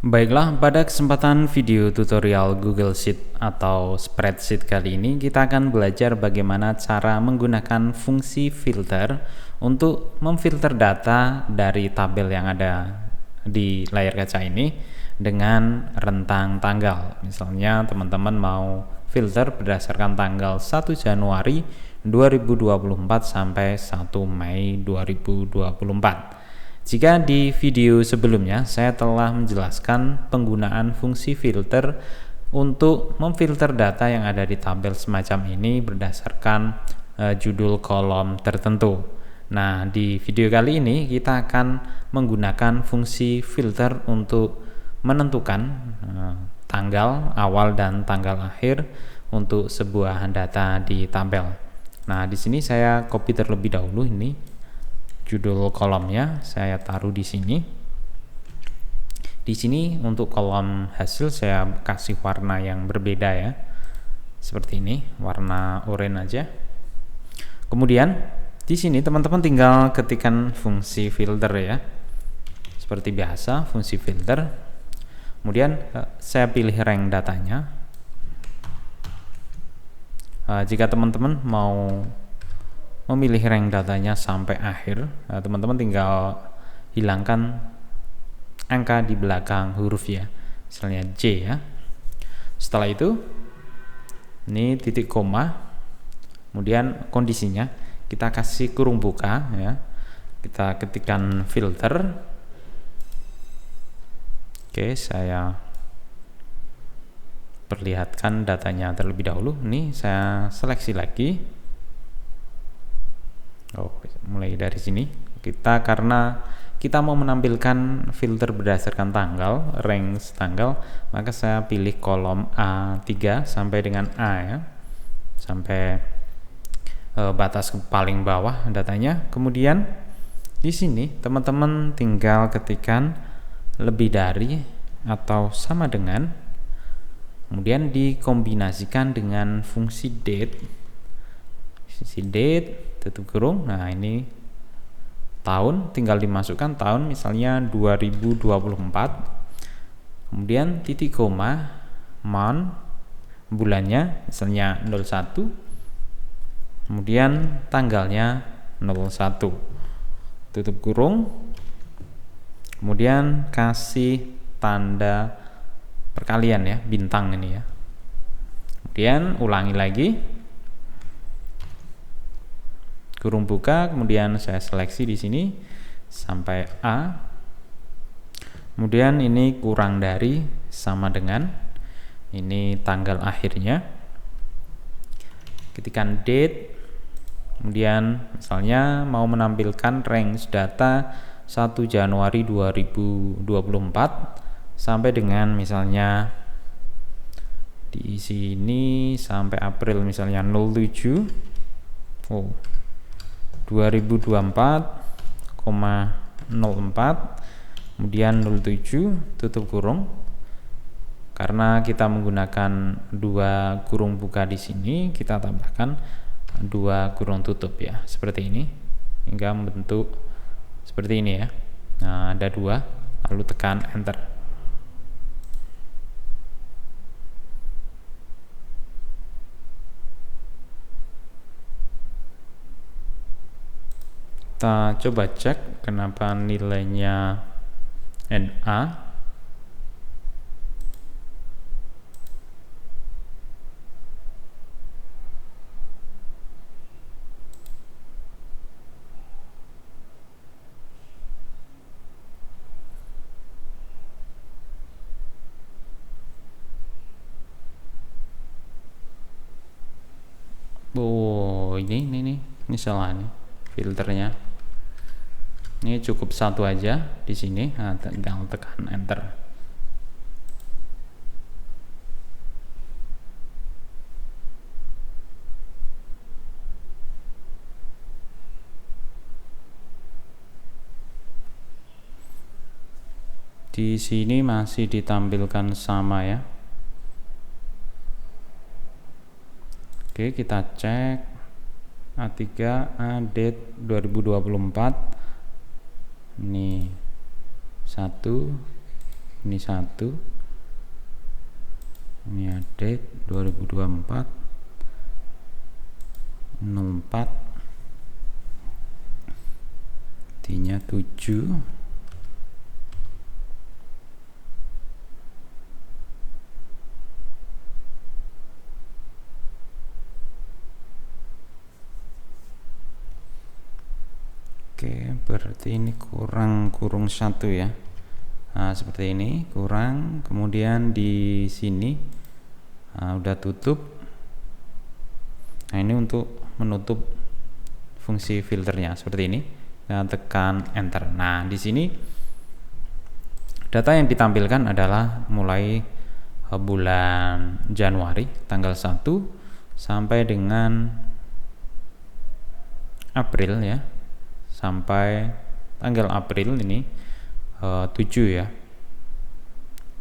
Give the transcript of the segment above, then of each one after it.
Baiklah, pada kesempatan video tutorial Google Sheet atau Spreadsheet kali ini kita akan belajar bagaimana cara menggunakan fungsi filter untuk memfilter data dari tabel yang ada di layar kaca ini dengan rentang tanggal. Misalnya teman-teman mau filter berdasarkan tanggal 1 Januari 2024 sampai 1 Mei 2024. Jika di video sebelumnya saya telah menjelaskan penggunaan fungsi filter untuk memfilter data yang ada di tabel semacam ini berdasarkan judul kolom tertentu. Nah, di video kali ini kita akan menggunakan fungsi filter untuk menentukan tanggal awal dan tanggal akhir untuk sebuah data di tabel. Nah, di sini saya copy terlebih dahulu ini. Judul kolomnya saya taruh di sini. Di sini untuk kolom hasil saya kasih warna yang berbeda ya. Seperti ini, warna oranye aja. Kemudian di sini teman-teman tinggal ketikkan fungsi filter ya. Seperti biasa, fungsi filter. Kemudian saya pilih rank datanya. Jika teman-teman mau memilih rank datanya sampai akhir, teman-teman tinggal hilangkan angka di belakang huruf ya, misalnya J ya. Setelah itu ini titik koma, kemudian kondisinya kita kasih kurung buka ya, kita ketikkan filter. Oke, saya perlihatkan datanya terlebih dahulu. Ini saya seleksi lagi. Mulai dari sini karena kita mau menampilkan filter berdasarkan tanggal, range tanggal, maka saya pilih kolom A3 sampai dengan A ya, sampai batas paling bawah datanya. Kemudian di sini teman-teman tinggal ketikkan lebih dari atau sama dengan, kemudian dikombinasikan dengan fungsi date, tutup kurung. Nah, ini tahun tinggal dimasukkan tahun, misalnya 2024. Kemudian titik koma, month, bulannya misalnya 01. Kemudian tanggalnya 01. Tutup kurung. Kemudian kasih tanda perkalian ya, bintang ini ya. Kemudian ulangi lagi. Kurung buka, kemudian saya seleksi di sini sampai A. Kemudian ini kurang dari sama dengan, ini tanggal akhirnya. Ketikkan date. Kemudian misalnya mau menampilkan range data 1 Januari 2024 sampai dengan misalnya di sini sampai April misalnya 07 2024,04, kemudian 07, tutup kurung. Karena kita menggunakan dua kurung buka di sini, kita tambahkan dua kurung tutup ya, seperti ini, hingga membentuk seperti ini ya. Nah, ada dua, lalu tekan enter. Kita coba cek kenapa nilainya NA. Ini salah nih filternya. Ini cukup satu aja di sini. Nah, tinggal tekan enter. Di sini masih ditampilkan sama ya. Oke, kita cek A3 date 2024. Ini 1, Ini 1, ini date 2024 04, D-nya 7, oke, berarti ini kurung 1 ya. Nah, seperti ini kurang, kemudian di sini udah tutup. Nah, ini untuk menutup fungsi filternya seperti ini. Nah, tekan enter. Nah, di sini data yang ditampilkan adalah mulai bulan Januari tanggal 1 sampai dengan April ya. Sampai tanggal April ini 7 ya.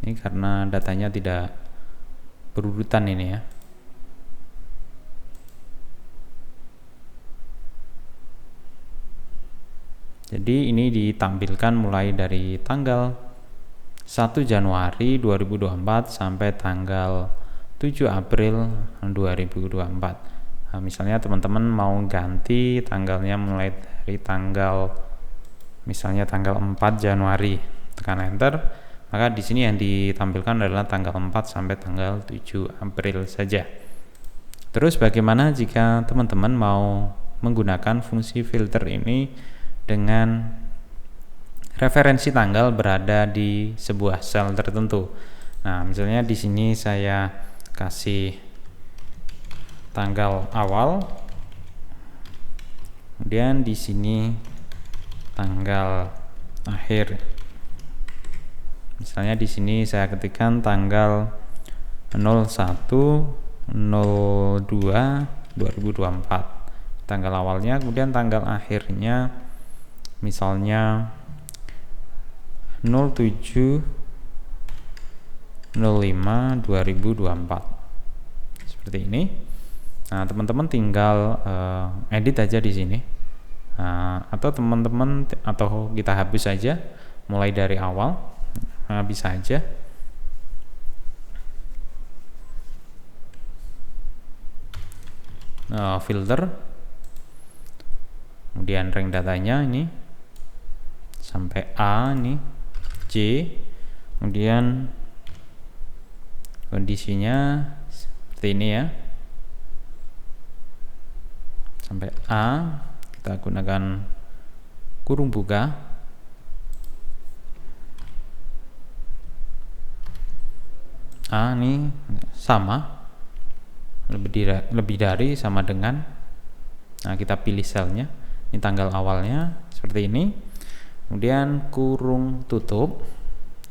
Ini karena datanya tidak berurutan ini ya. Jadi ini ditampilkan mulai dari tanggal 1 Januari 2024 sampai tanggal 7 April 2024. Nah, misalnya teman-teman mau ganti tanggalnya mulai dari tanggal misalnya tanggal 4 Januari, tekan enter, maka di sini yang ditampilkan adalah tanggal 4 sampai tanggal 7 April saja. Terus bagaimana jika teman-teman mau menggunakan fungsi filter ini dengan referensi tanggal berada di sebuah sel tertentu? Nah, misalnya di sini saya kasih tanggal awal, kemudian di sini tanggal akhir. Misalnya di sini saya ketikkan tanggal 01/02/2024 tanggal awalnya, kemudian tanggal akhirnya misalnya 07/05/2024 seperti ini. Nah, teman-teman tinggal edit aja di sini. Atau teman-teman atau kita hapus saja mulai dari awal. Bisa aja. Filter, kemudian rank datanya ini sampai A, ini C, kemudian kondisinya seperti ini ya, sampai A. Kita gunakan kurung buka, A ini sama, lebih dari sama dengan, nah kita pilih selnya, ini tanggal awalnya seperti ini, kemudian kurung tutup,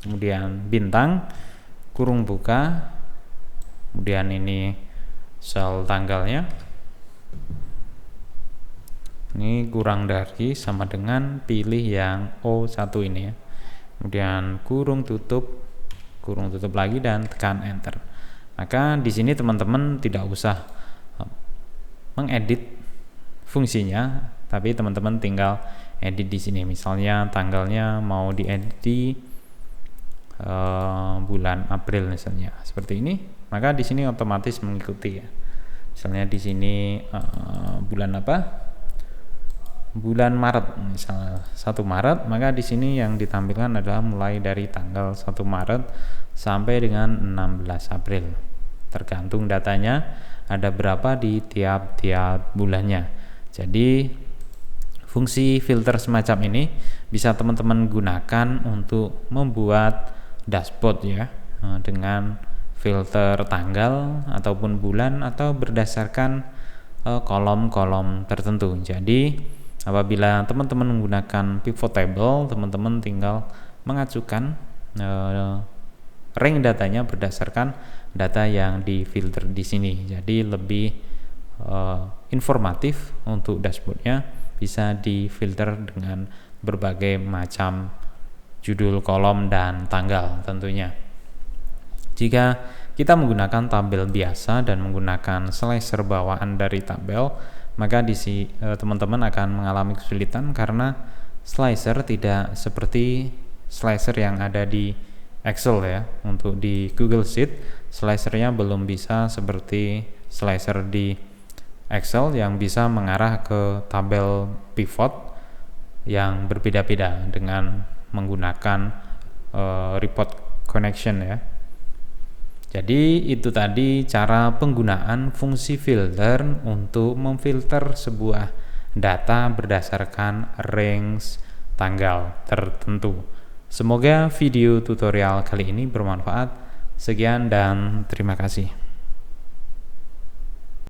kemudian bintang, kurung buka, kemudian ini sel tanggalnya, ini kurang dari sama dengan, pilih yang O1 ini ya, kemudian kurung tutup lagi dan tekan enter. Maka di sini teman-teman tidak usah mengedit fungsinya, tapi teman-teman tinggal edit di sini. Misalnya tanggalnya mau diedit di bulan April misalnya, seperti ini. Maka di sini otomatis mengikuti ya. Misalnya di sini bulan apa? Bulan Maret, misalnya 1 Maret, maka di sini yang ditampilkan adalah mulai dari tanggal 1 Maret sampai dengan 16 April. Tergantung datanya ada berapa di tiap-tiap bulannya. Jadi fungsi filter semacam ini bisa teman-teman gunakan untuk membuat dashboard ya, dengan filter tanggal ataupun bulan atau berdasarkan kolom-kolom tertentu. Jadi apabila teman-teman menggunakan pivot table, teman-teman tinggal mengacukan rank datanya berdasarkan data yang difilter di sini. Jadi lebih informatif untuk dashboardnya, bisa difilter dengan berbagai macam judul kolom dan tanggal tentunya. Jika kita menggunakan tabel biasa dan menggunakan slicer bawaan dari tabel, maka di sini teman-teman akan mengalami kesulitan karena slicer tidak seperti slicer yang ada di Excel ya. Untuk di Google Sheet, slicernya belum bisa seperti slicer di Excel yang bisa mengarah ke tabel pivot yang berbeda-beda dengan menggunakan report connection ya. Jadi itu tadi cara penggunaan fungsi filter untuk memfilter sebuah data berdasarkan range tanggal tertentu. Semoga video tutorial kali ini bermanfaat. Sekian dan terima kasih.